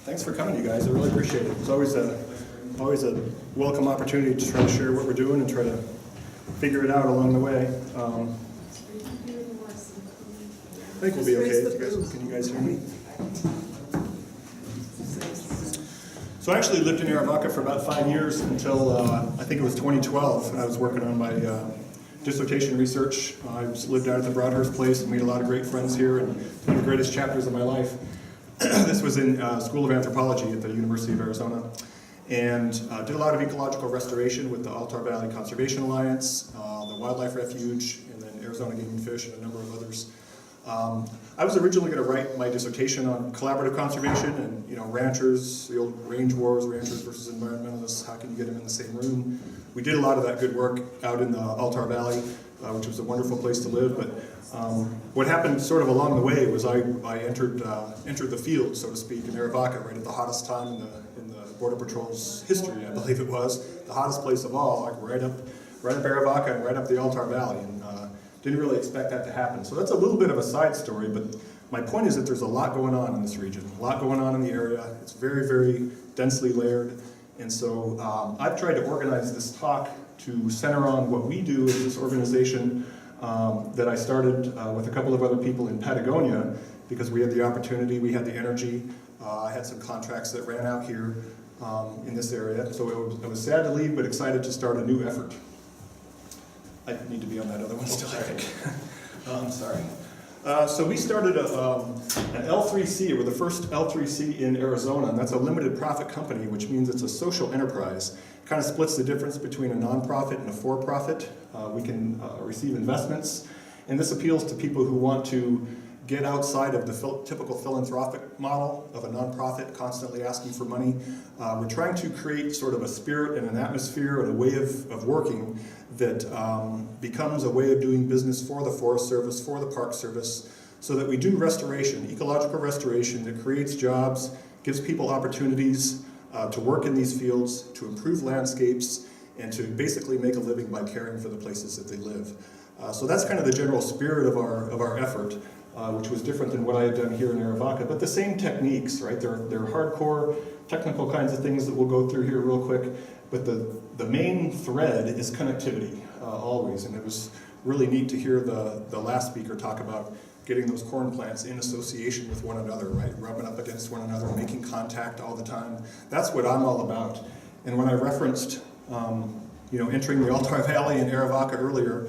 Thanks for coming, you guys. I really appreciate it. It's always a welcome opportunity to try to share what we're doing and try to figure it out along the way. I think we'll be okay. Can you guys hear me? So I actually lived in Arivaca for about 5 years until I think it was 2012. I was working on my dissertation research. I lived out at the Broadhurst place and made a lot of great friends here, and one of the greatest chapters of my life. This was in School of Anthropology at the University of Arizona, and did a lot of ecological restoration with the Altar Valley Conservation Alliance, the Wildlife Refuge, and then Arizona Game and Fish, and a number of others. I was originally going to write my dissertation on collaborative conservation and, ranchers, the old range wars, ranchers versus environmentalists, how can you get them in the same room? We did a lot of that good work out in the Altar Valley, which was a wonderful place to live, but what happened sort of along the way was I entered the field, so to speak, in Arivaca, right at the hottest time in the Border Patrol's history, I believe it was, the hottest place of all, like right up Arivaca and right up the Altar Valley. And, didn't really expect that to happen. So that's a little bit of a side story, but my point is that there's a lot going on in this region, a lot going on in the area. It's very, very densely layered. And so I've tried to organize this talk to center on what we do as this organization that I started with a couple of other people in Patagonia, because we had the opportunity, we had the energy. I had some contracts that ran out here in this area. So I was sad to leave, but excited to start a new effort. I need to be on that other one still, I think. I'm sorry. So we started an L3C. We're the first L3C in Arizona, and that's a limited profit company, which means it's a social enterprise. It kind of splits the difference between a nonprofit and a for-profit. We can receive investments, and this appeals to people who want to get outside of the typical philanthropic model of a nonprofit constantly asking for money. We're trying to create sort of a spirit and an atmosphere and a way of working that becomes a way of doing business for the Forest Service, for the Park Service, so that we do restoration, ecological restoration that creates jobs, gives people opportunities to work in these fields, to improve landscapes, and to basically make a living by caring for the places that they live. So that's kind of the general spirit of our effort. Which was different than what I had done here in Arivaca, but the same techniques, right? They're hardcore technical kinds of things that we'll go through here real quick, but the main thread is connectivity, always, and it was really neat to hear the last speaker talk about getting those corn plants in association with one another, right? Rubbing up against one another, making contact all the time. That's what I'm all about. And when I referenced, entering the Altar Valley in Arivaca earlier,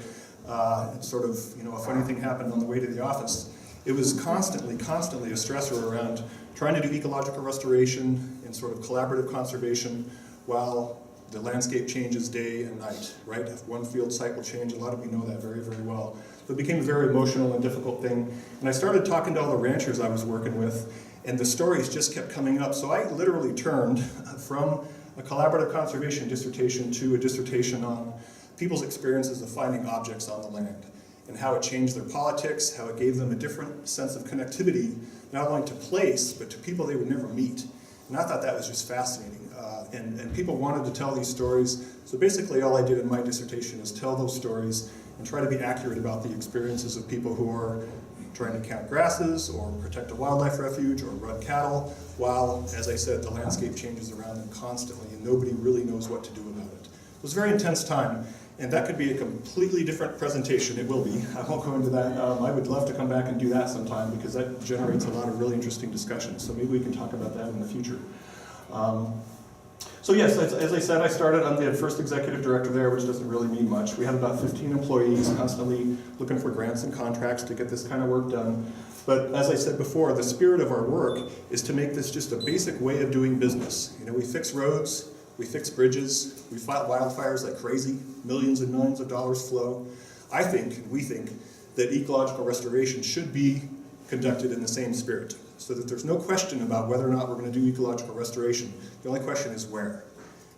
sort of, a funny thing happened on the way to the office. It was constantly a stressor around trying to do ecological restoration and sort of collaborative conservation while the landscape changes day and night, right? If one field site will change, a lot of you know that very, very well. So it became a very emotional and difficult thing. And I started talking to all the ranchers I was working with, and the stories just kept coming up. So I literally turned from a collaborative conservation dissertation to a dissertation on people's experiences of finding objects on the land and how it changed their politics, how it gave them a different sense of connectivity, not only to place, but to people they would never meet. And I thought that was just fascinating. And people wanted to tell these stories. So basically all I did in my dissertation is tell those stories and try to be accurate about the experiences of people who are trying to count grasses or protect a wildlife refuge or run cattle, while, as I said, the landscape changes around them constantly and nobody really knows what to do about it. It was a very intense time. And that could be a completely different presentation. It will be. I won't go into that. I would love to come back and do that sometime because that generates a lot of really interesting discussions. So maybe we can talk about that in the future. So yes, as I said, I'm the first executive director there, which doesn't really mean much. We have about 15 employees constantly looking for grants and contracts to get this kind of work done. But as I said before, the spirit of our work is to make this just a basic way of doing business. We fix roads, we fix bridges, we fight wildfires like crazy, millions and millions of dollars flow. We think, that ecological restoration should be conducted in the same spirit, so that there's no question about whether or not we're going to do ecological restoration. The only question is where.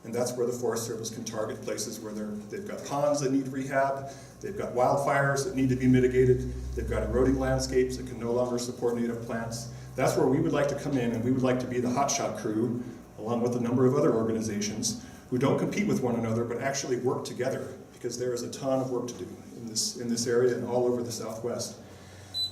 And that's where the Forest Service can target places where they've got ponds that need rehab, they've got wildfires that need to be mitigated, they've got eroding landscapes that can no longer support native plants. That's where we would like to come in, and we would like to be the hotshot crew, along with a number of other organizations who don't compete with one another, but actually work together, because there is a ton of work to do in this area and all over the Southwest.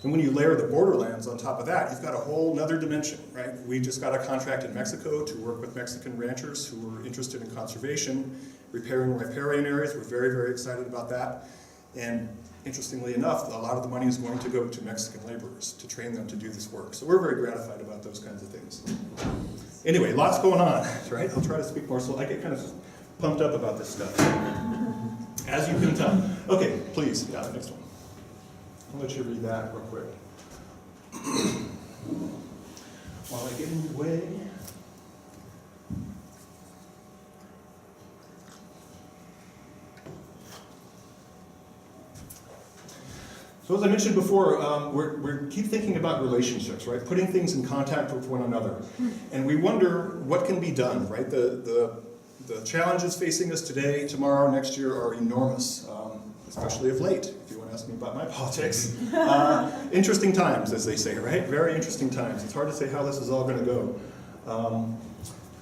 And when you layer the borderlands on top of that, you've got a whole nother dimension, right? We just got a contract in Mexico to work with Mexican ranchers who were interested in conservation, repairing riparian areas. We're very, very excited about that. And interestingly enough, a lot of the money is going to go to Mexican laborers to train them to do this work. So we're very gratified about those kinds of things. Anyway, lots going on, right? I'll try to speak more slowly. I get kind of pumped up about this stuff, as you can tell. Okay, please, yeah, the next one. I'll let you read that real quick. While I get in your way. So as I mentioned before, we keep thinking about relationships, right? Putting things in contact with one another. And we wonder what can be done, right? The challenges facing us today, tomorrow, next year are enormous, especially of late, if you want to ask me about my politics. Interesting times, as they say, right? Very interesting times. It's hard to say how this is all going to go.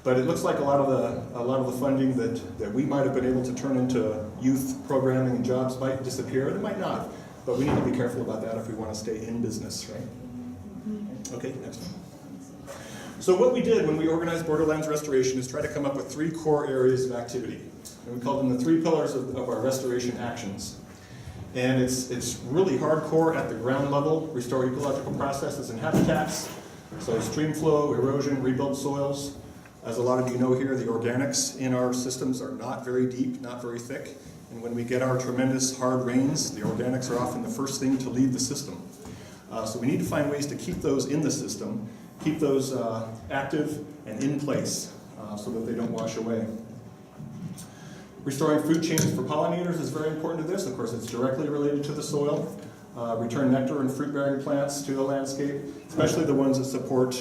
But it looks like a lot of the funding that we might have been able to turn into youth programming and jobs might disappear. It might not. But we need to be careful about that if we want to stay in business, right? Okay, next one. So what we did when we organized Borderlands Restoration is try to come up with 3 core areas of activity. And we called them the 3 pillars of our restoration actions. And it's really hardcore at the ground level, restore ecological processes and habitats. So stream flow, erosion, rebuild soils. As a lot of you know here, the organics in our systems are not very deep, not very thick. And when we get our tremendous hard rains, the organics are often the first thing to leave the system. So we need to find ways to keep those in the system, keep those active and in place so that they don't wash away. Restoring food chains for pollinators is very important to this. Of course, it's directly related to the soil. Return nectar and fruit-bearing plants to the landscape, especially the ones that support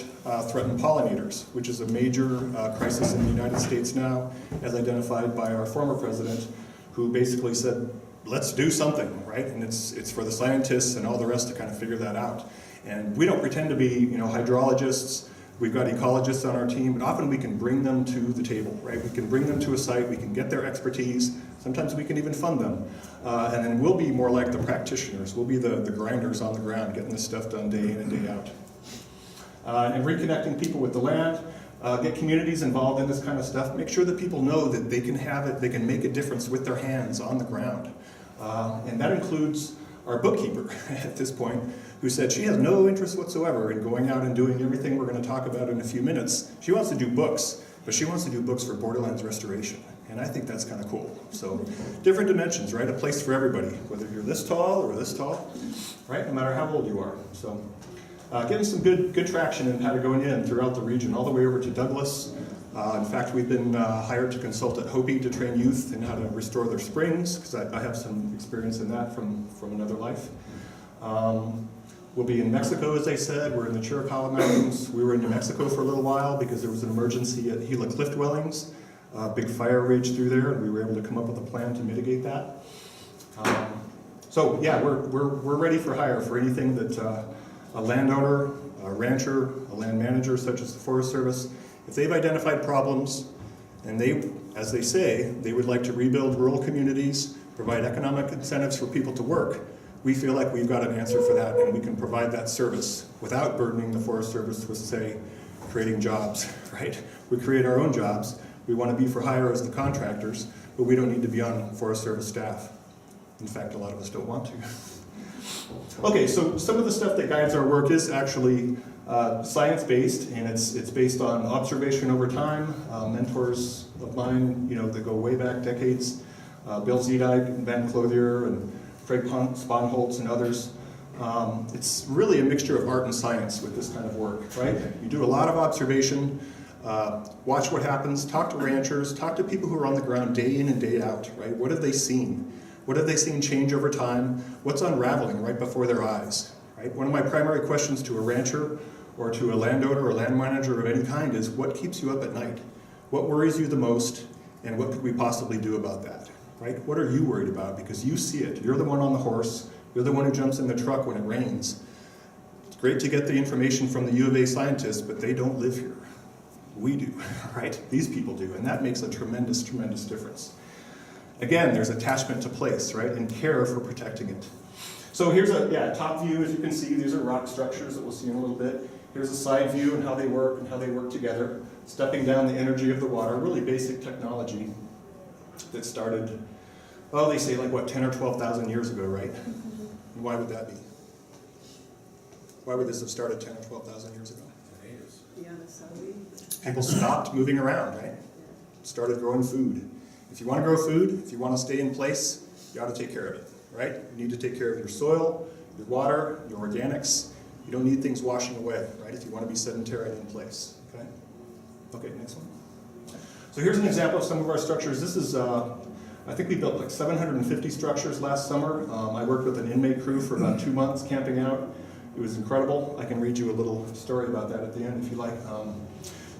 threatened pollinators, which is a major crisis in the United States now, as identified by our former president, who basically said, let's do something, right? And it's for the scientists and all the rest to kind of figure that out. And we don't pretend to be, hydrologists. We've got ecologists on our team, but often we can bring them to the table, right? We can bring them to a site, we can get their expertise. Sometimes we can even fund them. And then we'll be more like the practitioners. We'll be the grinders on the ground, getting this stuff done day in and day out. And reconnecting people with the land. Get communities involved in this kind of stuff. Make sure that people know that they can have it, they can make a difference with their hands on the ground. And that includes our bookkeeper at this point, who said she has no interest whatsoever in going out and doing everything we're going to talk about in a few minutes. She wants to do books, but she wants to do books for Borderlands Restoration. And I think that's kind of cool. So different dimensions, right? A place for everybody, whether you're this tall or this tall, right? No matter how old you are. So. Getting some good traction in Patagonia and throughout the region, all the way over to Douglas. In fact, we've been hired to consult at Hopi to train youth in how to restore their springs, because I have some experience in that from another life. We'll be in Mexico, as I said. We're in the Chiricahua Mountains. We were in New Mexico for a little while because there was an emergency at Gila Cliff Dwellings. Big fire raged through there, and we were able to come up with a plan to mitigate that. So yeah, we're ready for hire for anything that a landowner, a rancher, a land manager such as the Forest Service, if they've identified problems and they, as they say, they would like to rebuild rural communities, provide economic incentives for people to work, we feel like we've got an answer for that and we can provide that service without burdening the Forest Service with, say, creating jobs, right? We create our own jobs. We want to be for hire as the contractors, but we don't need to be on Forest Service staff. In fact, a lot of us don't want to. Okay, so some of the stuff that guides our work is actually science-based, and it's based on observation over time. Mentors of mine, that go way back decades, Bill Zeedyke and Van Clothier and Craig Sponholtz and others. It's really a mixture of art and science with this kind of work, right? You do a lot of observation, watch what happens, talk to ranchers, talk to people who are on the ground day in and day out, right? What have they seen? What have they seen change over time? What's unraveling right before their eyes? Right? One of my primary questions to a rancher or to a landowner or land manager of any kind is, what keeps you up at night? What worries you the most, and what could we possibly do about that? Right? What are you worried about? Because you see it. You're the one on the horse. You're the one who jumps in the truck when it rains. It's great to get the information from the U of A scientists, but they don't live here. We do, right? These people do, and that makes a tremendous, tremendous difference. Again, there's attachment to place, right, and care for protecting it. So here's a top view. As you can see, these are rock structures that we'll see in a little bit. Here's a side view and how they work together. Stepping down the energy of the water, really basic technology that started, well, they say like what, 10 or 12,000 years ago, right? And why would that be? Why would this have started 10 or 12,000 years ago? Yeah, the People stopped moving around, right? Started growing food. If you want to grow food, if you want to stay in place, you ought to take care of it, right? You need to take care of your soil, your water, your organics. You don't need things washing away, right? If you want to be sedentary and in place, okay? Okay, next one. So here's an example of some of our structures. This is, I think we built like 750 structures last summer. I worked with an inmate crew for about 2 months camping out. It was incredible. I can read you a little story about that at the end if you like.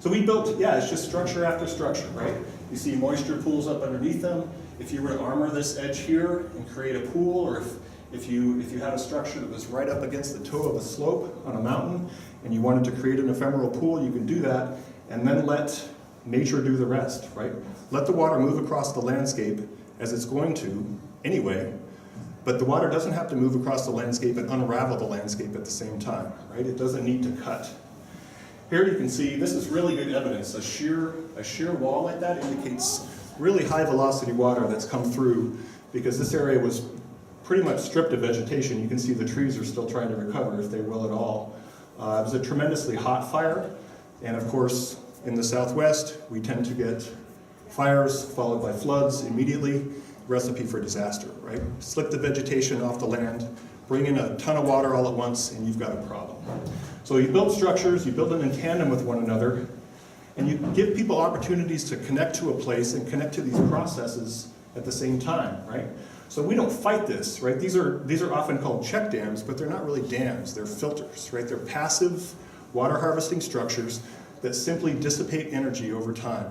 So we built, it's just structure after structure, right? You see moisture pools up underneath them. If you were to armor this edge here and create a pool, or if you had a structure that was right up against the toe of a slope on a mountain and you wanted to create an ephemeral pool, you can do that and then let nature do the rest, right? Let the water move across the landscape as it's going to anyway, but the water doesn't have to move across the landscape and unravel the landscape at the same time, right? It doesn't need to cut. Here you can see, this is really good evidence. A sheer wall like that indicates really high velocity water that's come through because this area was pretty much stripped of vegetation. You can see the trees are still trying to recover if they will at all. It was a tremendously hot fire, and of course in the Southwest we tend to get fires followed by floods immediately. Recipe for disaster, right? Slip the vegetation off the land, bring in a ton of water all at once, and you've got a problem. So you build structures, you build them in tandem with one another, and you give people opportunities to connect to a place and connect to these processes at the same time, right? So we don't fight this, right? These are often called check dams, but they're not really dams, they're filters, right? They're passive water harvesting structures that simply dissipate energy over time.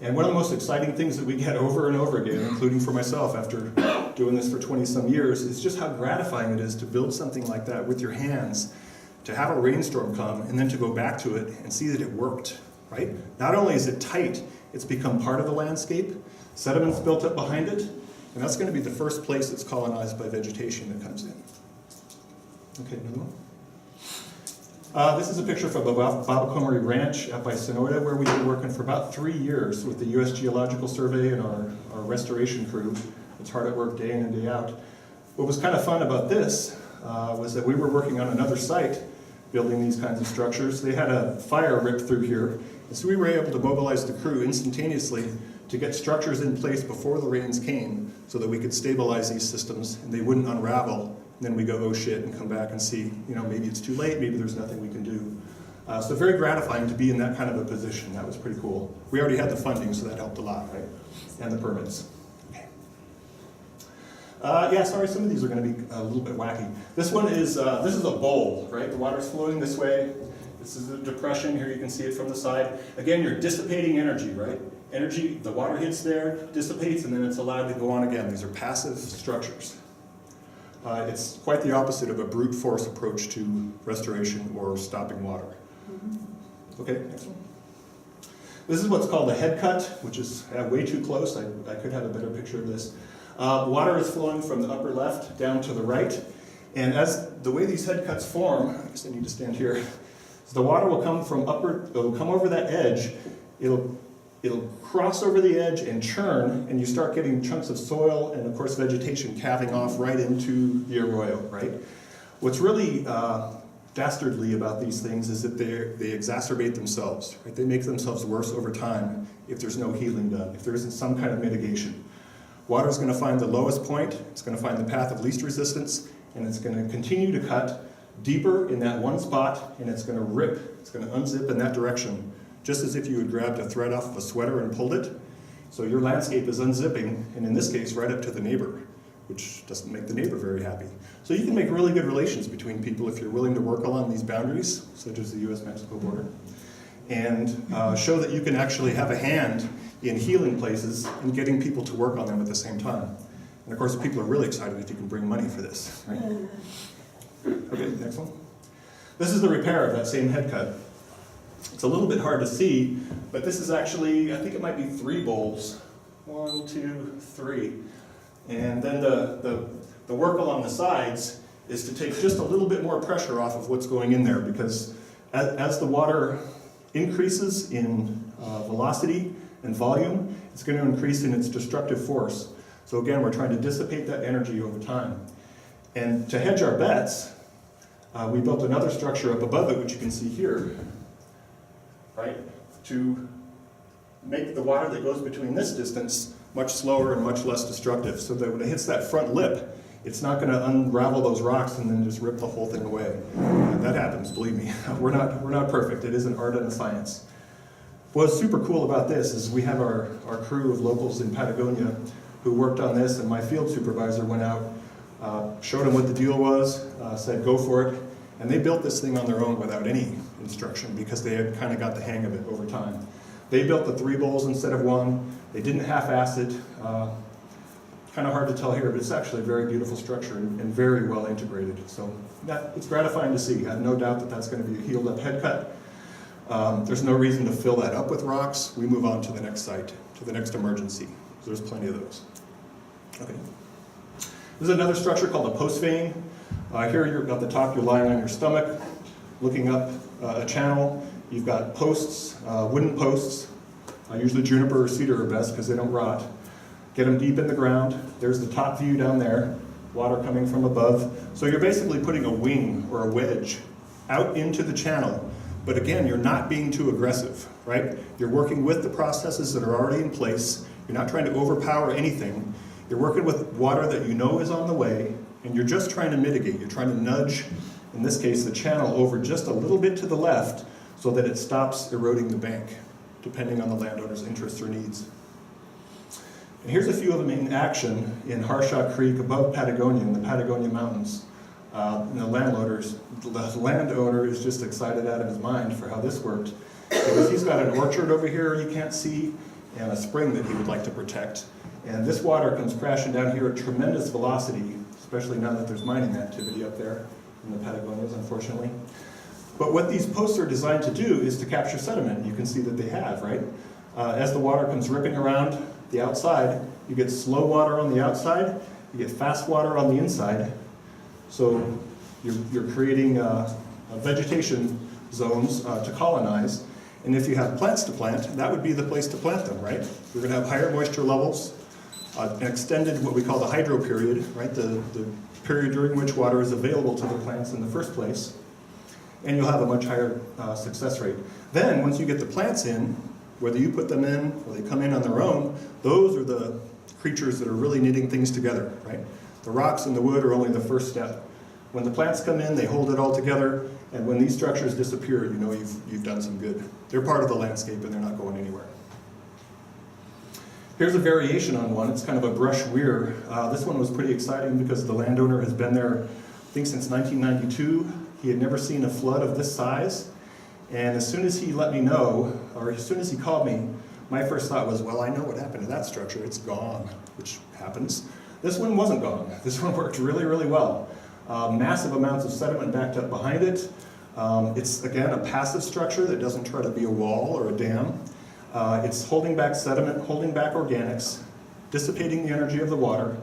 And one of the most exciting things that we get over and over again, including for myself after doing this for 20-some years, is just how gratifying it is to build something like that with your hands, to have a rainstorm come, and then to go back to it and see that it worked, right? Not only is it tight, it's become part of the landscape, sediment's built up behind it, and that's going to be the first place that's colonized by vegetation that comes in. Okay, another one. This is a picture from the Babacomery Ranch up by Sonora, where we've been working for about 3 years with the U.S. Geological Survey and our restoration crew. It's hard at work day in and day out. What was kind of fun about this was that we were working on another site building these kinds of structures. They had a fire rip through here, and so we were able to mobilize the crew instantaneously to get structures in place before the rains came so that we could stabilize these systems and they wouldn't unravel. Then we go, oh shit, and come back and see, maybe it's too late, maybe there's nothing we can do. So very gratifying to be in that kind of a position. That was pretty cool. We already had the funding, so that helped a lot, right? And the permits. Okay. Sorry, some of these are going to be a little bit wacky. This one is, this is a bowl, right? The water's flowing this way. This is a depression. Here you can see it from the side. Again, you're dissipating energy, right? Energy, the water hits there, dissipates, and then it's allowed to go on again. These are passive structures. It's quite the opposite of a brute force approach to restoration or stopping water. Okay, next one. This is what's called a head cut, which is way too close. I could have a better picture of this. Water is flowing from the upper left down to the right, and as the way these head cuts form, I guess I need to stand here, so the water will come from it'll come over that edge, it'll cross over the edge and churn, and you start getting chunks of soil and, of course, vegetation calving off right into the arroyo, right? What's really dastardly about these things is that they exacerbate themselves, right? They make themselves worse over time if there's no healing done, if there isn't some kind of mitigation. Water's going to find the lowest point, it's going to find the path of least resistance, and it's going to continue to cut deeper in that one spot, and it's going to rip, it's going to unzip in that direction, just as if you had grabbed a thread off of a sweater and pulled it. So your landscape is unzipping, and in this case, right up to the neighbor, which doesn't make the neighbor very happy. So you can make really good relations between people if you're willing to work along these boundaries, such as the US-Mexico border, and show that you can actually have a hand in healing places and getting people to work on them at the same time. And of course, people are really excited if you can bring money for this, right? Okay, next one. This is the repair of that same head cut. It's a little bit hard to see, but this is actually, I think it might be 3 bowls. 1, 2, 3. And then the work along the sides is to take just a little bit more pressure off of what's going in there, because as the water increases in velocity and volume, it's going to increase in its destructive force. So again, we're trying to dissipate that energy over time. And to hedge our bets, we built another structure up above it, which you can see here, right, to make the water that goes between this distance much slower and much less destructive, so that when it hits that front lip, it's not going to unravel those rocks and then just rip the whole thing away. That happens, believe me. We're not perfect. It is an art and a science. What's super cool about this is we have our crew of locals in Patagonia who worked on this, and my field supervisor went out, showed them what the deal was, said go for it, and they built this thing on their own without any instruction because they had kind of got the hang of it over time. They built the 3 bowls instead of 1. They didn't half-ass it. Kind of hard to tell here, but it's actually a very beautiful structure and very well integrated. So it's gratifying to see. I have no doubt that that's going to be a healed up head cut. There's no reason to fill that up with rocks. We move on to the next site, to the next emergency. There's plenty of those. Okay. This is another structure called a post vein. Here you're at the top, you're lying on your stomach, looking up a channel. You've got posts, wooden posts. Usually juniper or cedar are best because they don't rot. Get them deep in the ground. There's the top view down there, water coming from above. So you're basically putting a wing or a wedge out into the channel. But again, you're not being too aggressive, right? You're working with the processes that are already in place. You're not trying to overpower anything. You're working with water that you know is on the way, and you're just trying to mitigate. You're trying to nudge, in this case, the channel over just a little bit to the left so that it stops eroding the bank, depending on the landowner's interests or needs. And here's a few of them in action in Harshaw Creek above Patagonia, in the Patagonia Mountains. And the landowner is just excited out of his mind for how this worked, because he's got an orchard over here you can't see, and a spring that he would like to protect. And this water comes crashing down here at tremendous velocity, especially now that there's mining activity up there in the Patagonias, unfortunately. But what these posts are designed to do is to capture sediment. You can see that they have, right? As the water comes ripping around the outside, you get slow water on the outside, you get fast water on the inside. So you're creating vegetation zones to colonize. And if you have plants to plant, that would be the place to plant them, right? You're going to have higher moisture levels, an extended what we call the hydro period, right? The period during which water is available to the plants in the first place. And you'll have a much higher success rate. Then, once you get the plants in, whether you put them in or they come in on their own, those are the creatures that are really knitting things together, right? The rocks and the wood are only the first step. When the plants come in, they hold it all together, and when these structures disappear, you know you've done some good. They're part of the landscape and they're not going anywhere. Here's a variation on one. It's kind of a brush weir. This one was pretty exciting because the landowner has been there, I think, since 1992. He had never seen a flood of this size. And as soon as he let me know, or as soon as he called me, my first thought was, well, I know what happened to that structure. It's gone, which happens. This one wasn't gone. This one worked really, really well. Massive amounts of sediment backed up behind it. It's, again, a passive structure that doesn't try to be a wall or a dam. It's holding back sediment, holding back organics, dissipating the energy of the water,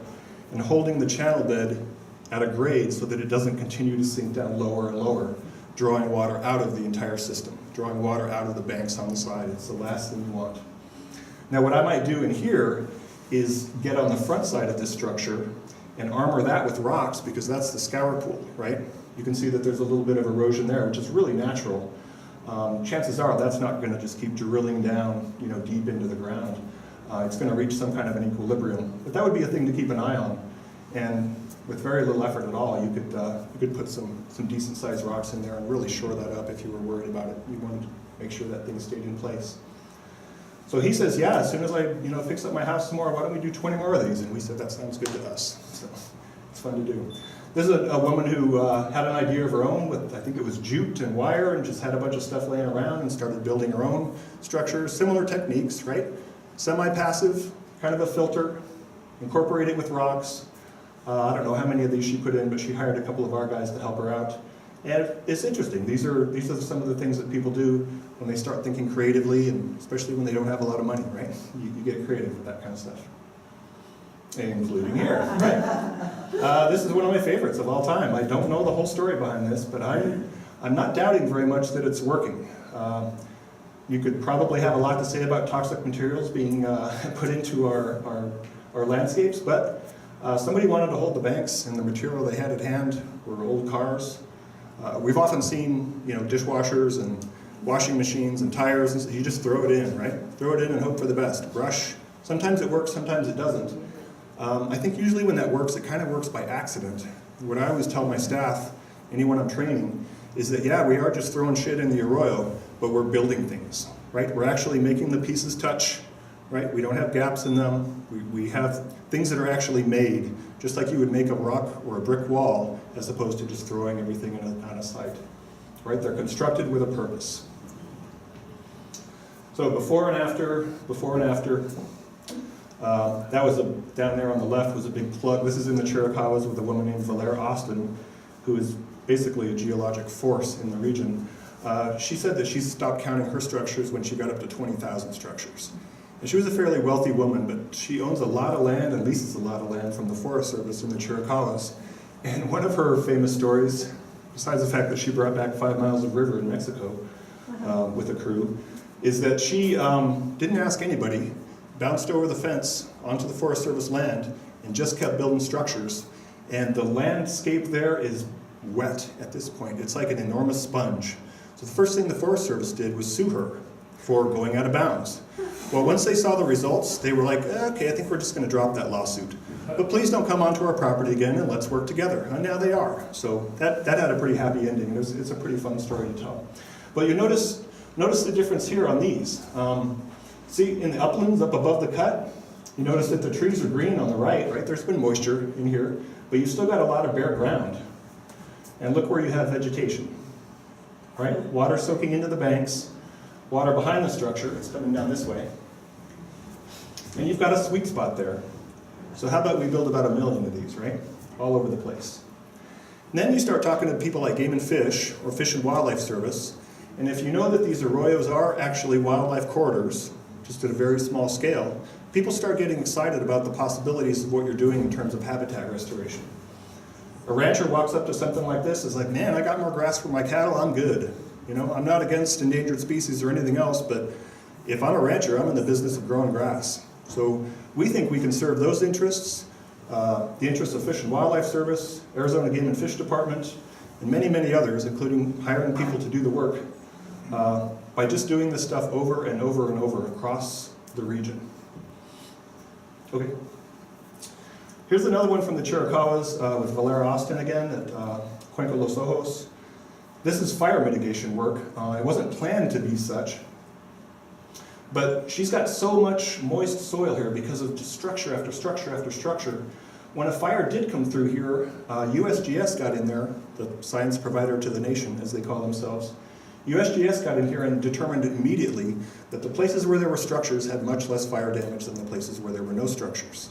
and holding the channel bed at a grade so that it doesn't continue to sink down lower and lower, drawing water out of the entire system, drawing water out of the banks on the side. It's the last thing you want. Now what I might do in here is get on the front side of this structure and armor that with rocks, because that's the scour pool, right? You can see that there's a little bit of erosion there, which is really natural. Chances are that's not going to just keep drilling down, deep into the ground. It's going to reach some kind of an equilibrium. But that would be a thing to keep an eye on. And with very little effort at all, you could put some decent sized rocks in there and really shore that up if you were worried about it. You wanted to make sure that thing stayed in place. So he says, yeah, as soon as I fix up my house some more, why don't we do 20 more of these? And we said, that sounds good to us. So it's fun to do. This is a woman who had an idea of her own with, I think it was jute and wire, and just had a bunch of stuff laying around and started building her own structures. Similar techniques, right? Semi-passive, kind of a filter, incorporate it with rocks. I don't know how many of these she put in, but she hired a couple of our guys to help her out. And it's interesting. These are some of the things that people do when they start thinking creatively, and especially when they don't have a lot of money, right? You get creative with that kind of stuff. including here. Right. This is one of my favorites of all time. I don't know the whole story behind this, but I'm not doubting very much that it's working. You could probably have a lot to say about toxic materials being put into our landscapes, but somebody wanted to hold the banks, and the material they had at hand were old cars. We've often seen, dishwashers and washing machines and tires, and you just throw it in, right? Throw it in and hope for the best. Brush. Sometimes it works, sometimes it doesn't. I think usually when that works, it kind of works by accident. What I always tell my staff, anyone I'm training, is that yeah, we are just throwing shit in the arroyo, but we're building things, right? We're actually making the pieces touch, right? We don't have gaps in them. We have things that are actually made, just like you would make a rock or a brick wall, as opposed to just throwing everything on a site, right? They're constructed with a purpose. So before and after, that was down there on the left was a big plug. This is in the Chiricahuas with a woman named Valera Austin, who is basically a geologic force in the region. She said that she stopped counting her structures when she got up to 20,000 structures. And she was a fairly wealthy woman, but she owns a lot of land and leases a lot of land from the Forest Service in the Chiricahuas. And one of her famous stories, besides the fact that she brought back 5 miles of river in Mexico with a crew, is that she didn't ask anybody, bounced over the fence onto the Forest Service land, and just kept building structures. And the landscape there is wet at this point. It's like an enormous sponge. So the first thing the Forest Service did was sue her for going out of bounds. Well, once they saw the results, they were like, okay, I think we're just going to drop that lawsuit. But please don't come onto our property again, and let's work together. And now they are. So that had a pretty happy ending. It's a pretty fun story to tell. But you notice the difference here on these. See, in the uplands up above the cut, you notice that the trees are green on the right? There's been moisture in here, but you've still got a lot of bare ground. And look where you have vegetation, right? Water soaking into the banks, water behind the structure, it's coming down this way. And you've got a sweet spot there. So how about we build about 1 million of these, right? All over the place. And then you start talking to people like Game and Fish or Fish and Wildlife Service, and if you know that these arroyos are actually wildlife corridors, just at a very small scale, people start getting excited about the possibilities of what you're doing in terms of habitat restoration. A rancher walks up to something like this, is like, man, I got more grass for my cattle, I'm good. I'm not against endangered species or anything else, but if I'm a rancher, I'm in the business of growing grass. So we think we can serve those interests, the interests of Fish and Wildlife Service, Arizona Game and Fish Department, and many, many others, including hiring people to do the work, by just doing this stuff over and over and over across the region. Okay. Here's another one from the Chiricahuas with Valera Austin again at Cuenca Los Ojos. This is fire mitigation work. It wasn't planned to be such, but she's got so much moist soil here because of just structure after structure after structure. When a fire did come through here, USGS got in there, the science provider to the nation, as they call themselves. USGS got in here and determined immediately that the places where there were structures had much less fire damage than the places where there were no structures.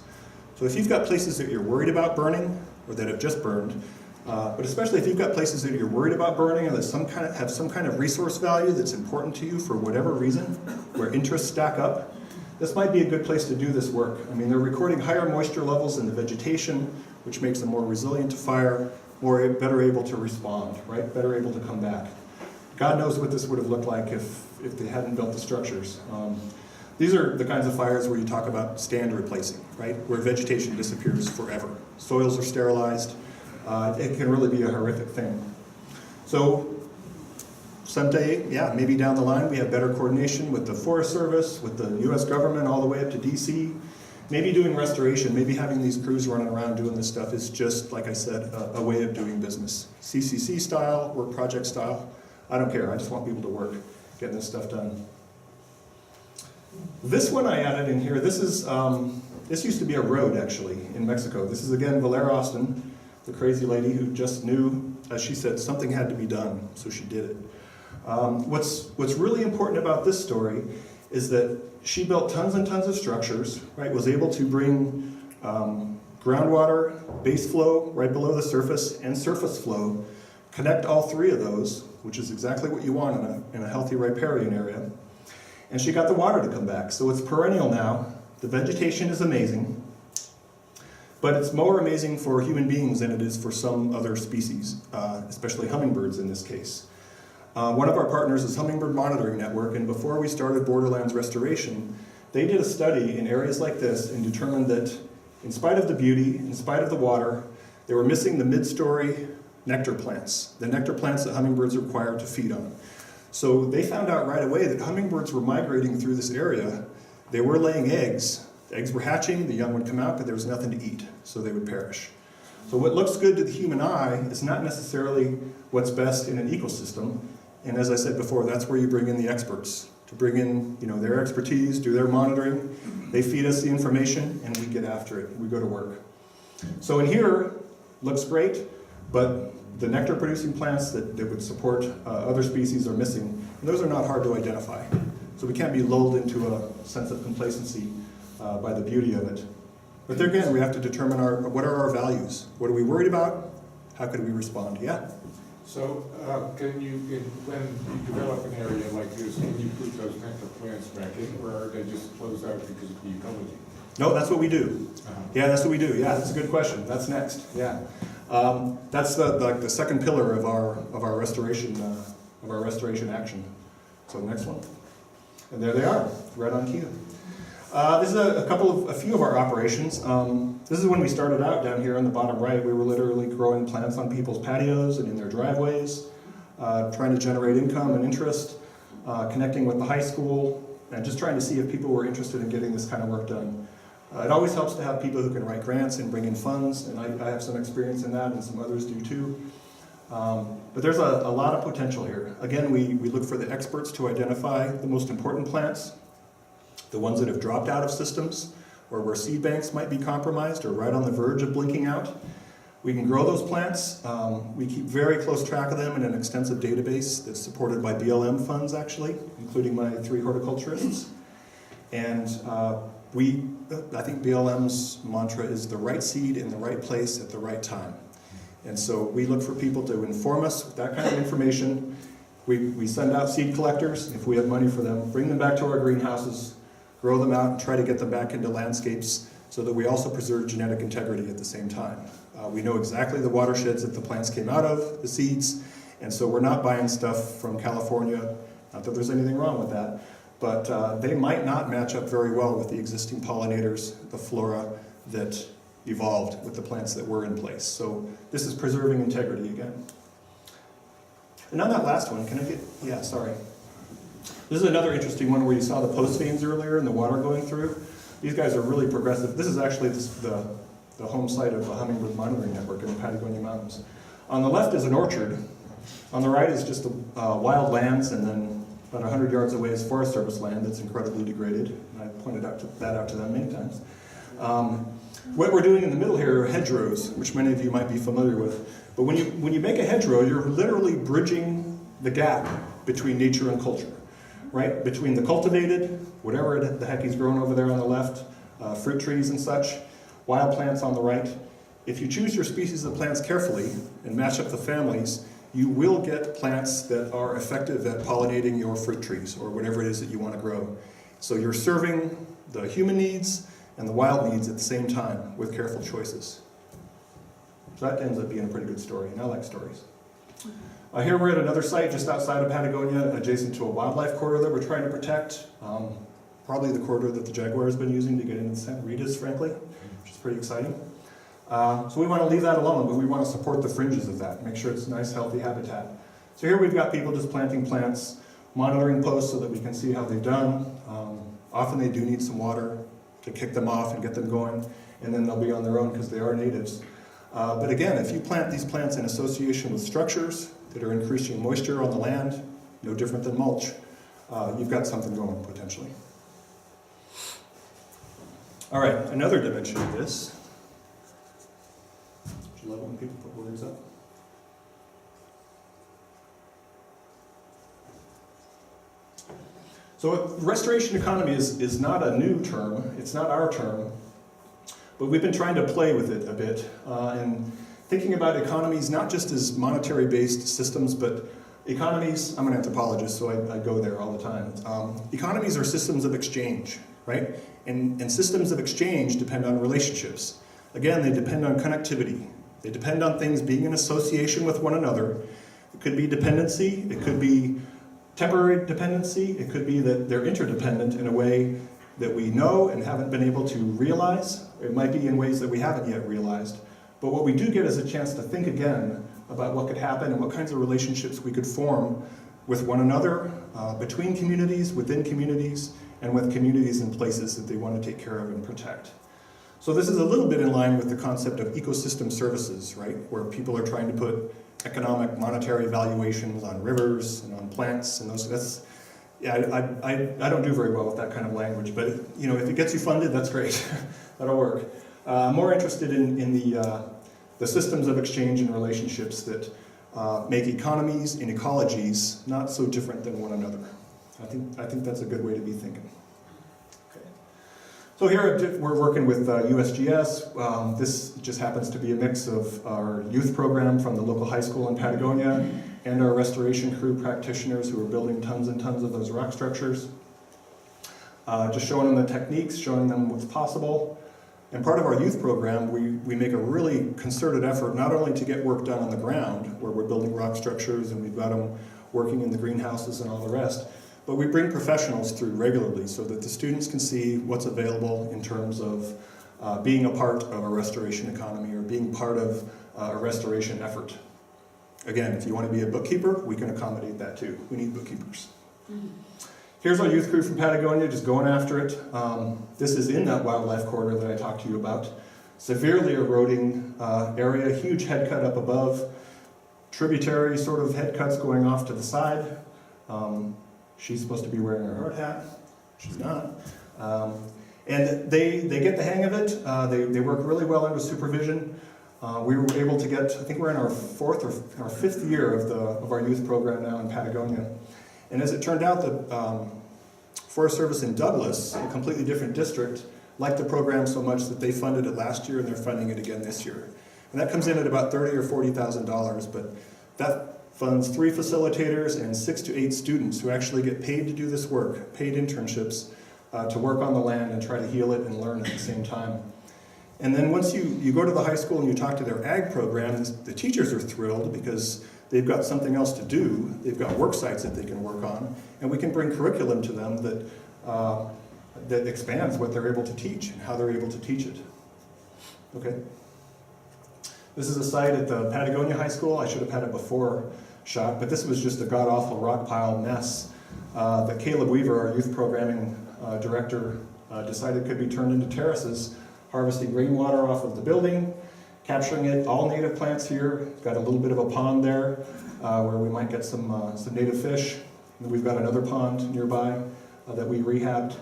So if you've got places that you're worried about burning, or that have just burned, but especially if you've got places that you're worried about burning, or that have some kind of resource value that's important to you for whatever reason, where interests stack up, this might be a good place to do this work. I mean, they're recording higher moisture levels in the vegetation, which makes them more resilient to fire, better able to respond, right? Better able to come back. God knows what this would have looked like if they hadn't built the structures. These are the kinds of fires where you talk about stand replacing, right? Where vegetation disappears forever. Soils are sterilized. It can really be a horrific thing. So someday, yeah, maybe down the line, we have better coordination with the Forest Service, with the US government, all the way up to DC. Maybe doing restoration, maybe having these crews running around doing this stuff is just, like I said, a way of doing business. CCC style, work project style. I don't care, I just want people to work, getting this stuff done. This one I added in here, this used to be a road actually in Mexico. This is again Valera Austin, the crazy lady who just knew, as she said, something had to be done, so she did it. What's really important about this story is that she built tons and tons of structures, right, was able to bring groundwater, base flow right below the surface, and surface flow, connect all three of those, which is exactly what you want in a healthy riparian area. And she got the water to come back, so it's perennial now. The vegetation is amazing. But it's more amazing for human beings than it is for some other species, especially hummingbirds in this case. One of our partners is Hummingbird Monitoring Network, and before we started Borderlands Restoration, they did a study in areas like this and determined that in spite of the beauty, in spite of the water, they were missing the mid-story nectar plants, the nectar plants that hummingbirds are required to feed on. So they found out right away that hummingbirds were migrating through this area. They were laying eggs. The eggs were hatching, the young would come out, but there was nothing to eat, so they would perish. So what looks good to the human eye is not necessarily what's best in an ecosystem. And as I said before, that's where you bring in the experts, to bring in their expertise, do their monitoring. They feed us the information, and we get after it. We go to work. So in here, looks great, but the nectar-producing plants that would support other species are missing. And those are not hard to identify. So we can't be lulled into a sense of complacency by the beauty of it. But there again, we have to determine what are our values? What are we worried about? How could we respond? Yeah? So when you develop an area like this, can you put those nectar plants back in, or are they just closed out because of the ecology? No, that's what we do. Yeah, that's what we do. Yeah, that's a good question. That's next. Yeah, that's the second pillar of our restoration action. So next one, and there they are, right on cue. This is a few of our operations. This is when we started out down here on the bottom right. We were literally growing plants on people's patios and in their driveways, trying to generate income and interest, connecting with the high school, and just trying to see if people were interested in getting this kind of work done. It always helps to have people who can write grants and bring in funds, and I have some experience in that, and some others do too. But there's a lot of potential here. Again, we look for the experts to identify the most important plants, the ones that have dropped out of systems, or where seed banks might be compromised or right on the verge of blinking out. We can grow those plants. We keep very close track of them in an extensive database that's supported by BLM funds, actually, including my 3 horticulturists. And I think BLM's mantra is the right seed in the right place at the right time. And so we look for people to inform us with that kind of information. We send out seed collectors, if we have money for them, bring them back to our greenhouses, grow them out, and try to get them back into landscapes so that we also preserve genetic integrity at the same time. We know exactly the watersheds that the plants came out of, the seeds, and so we're not buying stuff from California. Not that there's anything wrong with that, but they might not match up very well with the existing pollinators, the flora that evolved with the plants that were in place. So this is preserving integrity again. And on that last one, can I get, yeah, sorry. This is another interesting one where you saw the post veins earlier and the water going through. These guys are really progressive. This is actually the home site of the Hummingbird Monitoring Network in the Patagonia Mountains. On the left is an orchard. On the right is just wild lands, and then about 100 yards away is Forest Service land that's incredibly degraded. And I pointed that out to them many times. What we're doing in the middle here are hedgerows, which many of you might be familiar with. But when you make a hedgerow, you're literally bridging the gap between nature and culture, right? Between the cultivated, whatever the heck he's grown over there on the left, fruit trees and such, wild plants on the right. If you choose your species of plants carefully and match up the families, you will get plants that are effective at pollinating your fruit trees or whatever it is that you want to grow. So you're serving the human needs and the wild needs at the same time with careful choices. So that ends up being a pretty good story, and I like stories. Here we're at another site just outside of Patagonia, adjacent to a wildlife corridor that we're trying to protect. Probably the corridor that the jaguar has been using to get into the Santa Ritas, frankly, which is pretty exciting. So we want to leave that alone, but we want to support the fringes of that, make sure it's nice, healthy habitat. So here we've got people just planting plants, monitoring posts so that we can see how they've done. Often they do need some water to kick them off and get them going, and then they'll be on their own because they are natives. But again, if you plant these plants in association with structures that are increasing moisture on the land, no different than mulch, you've got something going potentially. All right, another dimension of this. Do you love it when people put words up? So restoration economy is not a new term, it's not our term, but we've been trying to play with it a bit and thinking about economies not just as monetary based systems, but economies, I'm an anthropologist so I go there all the time. Economies are systems of exchange, right? And systems of exchange depend on relationships. Again, they depend on connectivity. They depend on things being in association with one another. It could be dependency, it could be temporary dependency, it could be that they're interdependent in a way that we know and haven't been able to realize. It might be in ways that we haven't yet realized. But what we do get is a chance to think again about what could happen and what kinds of relationships we could form with one another, between communities, within communities, and with communities and places that they want to take care of and protect. So this is a little bit in line with the concept of ecosystem services, right? Where people are trying to put economic, monetary valuations on rivers and on plants and those. That's, yeah, I don't do very well with that kind of language, but you know, if it gets you funded, that's great. That'll work. I'm more interested in the systems of exchange and relationships that make economies and ecologies not so different than one another. I think that's a good way to be thinking. Okay. So here we're working with USGS. This just happens to be a mix of our youth program from the local high school in Patagonia and our restoration crew practitioners who are building tons and tons of those rock structures. Just showing them the techniques, showing them what's possible. And part of our youth program, we make a really concerted effort not only to get work done on the ground, where we're building rock structures and we've got them working in the greenhouses and all the rest, but we bring professionals through regularly so that the students can see what's available in terms of being a part of a restoration economy or being part of a restoration effort. Again, if you want to be a bookkeeper, we can accommodate that too. We need bookkeepers. Mm-hmm. Here's our youth crew from Patagonia, just going after it. This is in that wildlife corridor that I talked to you about. Severely eroding area, huge head cut up above, tributary sort of head cuts going off to the side. She's supposed to be wearing her hard hat. She's not. And they get the hang of it. They work really well under supervision. We were able to get, I think we're in our fourth or our fifth year of our youth program now in Patagonia. And as it turned out, the Forest Service in Douglas, a completely different district, liked the program so much that they funded it last year and they're funding it again this year. And that comes in at about $30,000 or $40,000, but that funds 3 facilitators and 6 to 8 students who actually get paid to do this work, paid internships, to work on the land and try to heal it and learn at the same time. And then once you go to the high school and you talk to their ag programs, the teachers are thrilled because they've got something else to do. They've got work sites that they can work on, and we can bring curriculum to them that expands what they're able to teach and how they're able to teach it. Okay. This is a site at the Patagonia High School. I should have had it before shot, but this was just a god-awful rock pile mess that Caleb Weaver, our youth programming director, decided could be turned into terraces, harvesting rainwater off of the building, capturing it, all native plants here. Got a little bit of a pond there where we might get some native fish. And we've got another pond nearby that we rehabbed.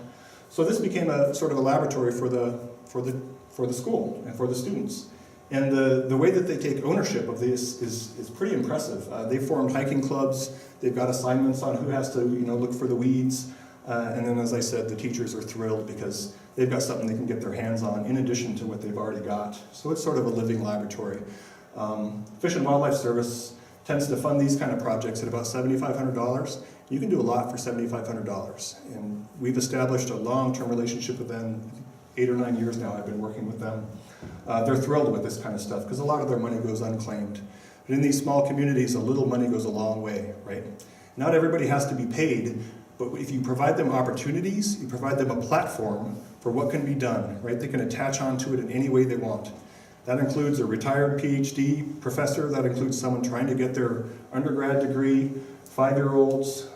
So this became a sort of a laboratory for the school and for the students. And the way that they take ownership of this is pretty impressive. They formed hiking clubs. They've got assignments on who has to look for the weeds. And then, as I said, the teachers are thrilled because they've got something they can get their hands on in addition to what they've already got. So it's sort of a living laboratory. Fish and Wildlife Service tends to fund these kind of projects at about $7,500. You can do a lot for $7,500. And we've established a long-term relationship with them. 8 or 9 years now I've been working with them. They're thrilled with this kind of stuff because a lot of their money goes unclaimed. But in these small communities, a little money goes a long way, right? Not everybody has to be paid, but if you provide them opportunities, you provide them a platform for what can be done, right? They can attach onto it in any way they want. That includes a retired PhD professor, that includes someone trying to get their undergrad degree, 5-year-olds,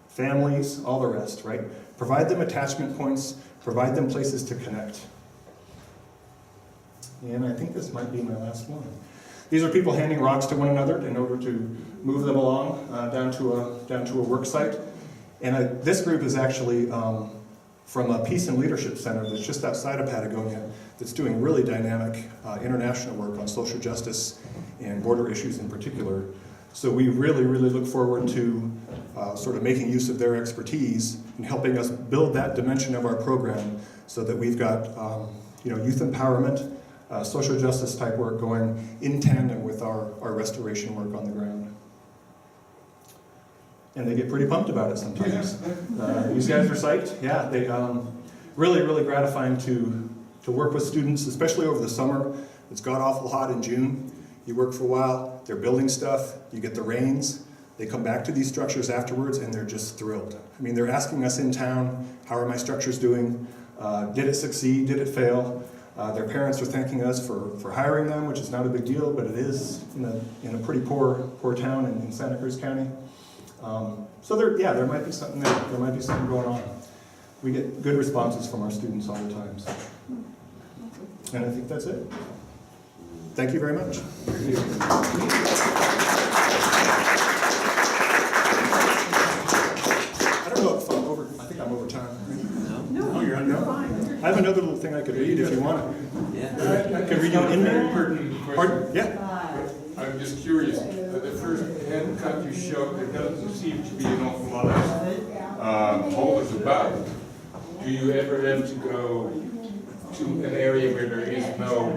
families, all the rest, right? Provide them attachment points, provide them places to connect. And I think this might be my last one. These are people handing rocks to one another in order to move them along down to a work site. And this group is actually from a Peace and Leadership Center that's just outside of Patagonia that's doing really dynamic international work on social justice and border issues in particular. So we really, really look forward to sort of making use of their expertise and helping us build that dimension of our program so that we've got youth empowerment, social justice type work going in tandem with our restoration work on the ground. And they get pretty pumped about it sometimes. These guys are psyched. Yeah, they really, really gratifying to to work with students, especially over the summer. It's got awful hot in June. You work for a while, they're building stuff, you get the rains, they come back to these structures afterwards and they're just thrilled. I mean, they're asking us in town, how are my structures doing? Did it succeed? Did it fail? Their parents are thanking us for hiring them, which is not a big deal, but it is in a pretty poor town in Santa Cruz County. So there might be something there. There might be something going on. We get good responses from our students all the time. So. And I think that's it. Thank you very much. I don't know if I'm over. I think I'm over time. No, you're on. No? fine. I have another little thing I could read if you want it. Yeah. I could read you an inmate. Pertinent question. Pardon? Yeah. I'm just curious, the first hand cut you showed, there doesn't seem to be an awful lot of holders about. Do you ever have to go to an area where there is no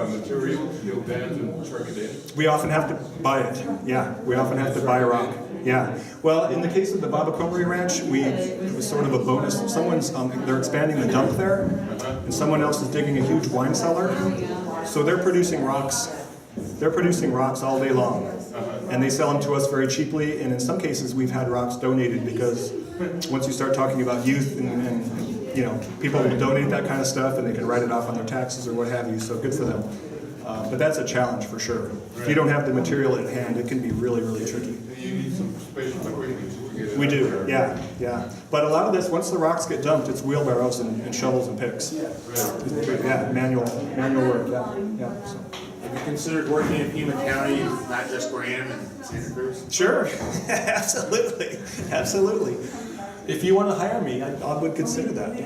material, you'll then and truck it in? We often have to buy it. Yeah, we often have to buy a rock. Yeah. Well, in the case of the Babacomery Ranch, it was sort of a bonus. Someone's they're expanding the dump there, and someone else is digging a huge wine cellar. So they're producing rocks. They're producing rocks all day long, and they sell them to us very cheaply. And in some cases, we've had rocks donated because once you start talking about youth and you know, people will donate that kind of stuff, and they can write it off on their taxes or what have you. So good for them. But that's a challenge for sure. If you don't have the material at hand, it can be really, really tricky. You need some special equipment to get it. We do, yeah. But a lot of this, once the rocks get dumped, it's wheelbarrows and shovels and picks. Yeah, manual work. Yeah. So. Have you considered working in Pima County, not just Graham and Santa Cruz? Sure, absolutely. If you want to hire me, I would consider that.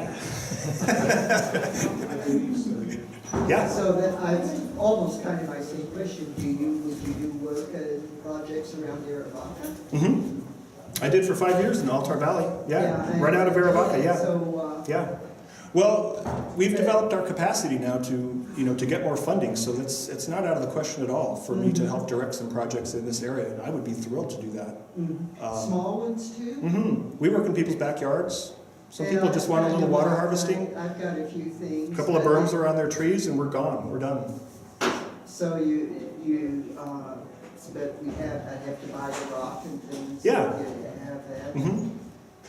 Yeah. So then I almost kind of my same question. Would you do work projects around Arivaca? Mm-hmm. I did for 5 years in the Altar Valley. Yeah. Right out of Arivaca. Yeah. So yeah. Well, we've developed our capacity now to get more funding, so it's not out of the question at all for me to help direct some projects in this area, and I would be thrilled to do that. small ones too. Mm-hmm. We work in people's backyards. Some people just want a little water harvesting. I've got a few things. A couple of berms around their trees, and we're gone. We're done. So but I have to buy the rock and things. Yeah. To have that. Mm-hmm.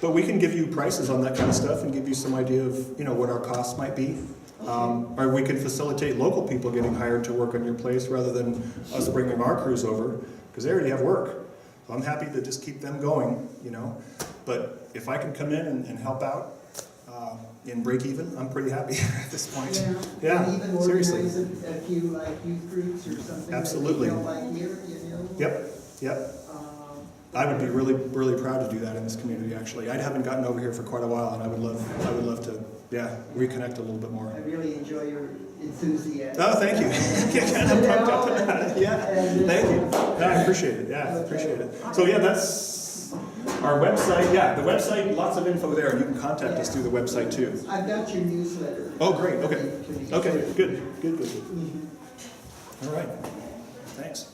But we can give you prices on that kind of stuff and give you some idea of what our costs might be. Or we can facilitate local people getting hired to work on your place rather than us bringing our crews over, because they already have work. So I'm happy to just keep them going, But if I can come in and help out and break even, I'm pretty happy at this point. Yeah, And even seriously. organize a few like youth groups or something. Absolutely. Like here, Yep. I would be really, really proud to do that in this community. Actually, I haven't gotten over here for quite a while, and I would love to, reconnect a little bit more. I really enjoy your enthusiasm. Oh, thank you. Get kind of pumped up about it. Yeah, thank you. No, I appreciate it. Yeah, I appreciate it. So that's our website. Yeah, the website. Lots of info there. You can contact us through the website too. I've got your newsletter. Oh, great. Okay. Okay. Good. All right. Thanks.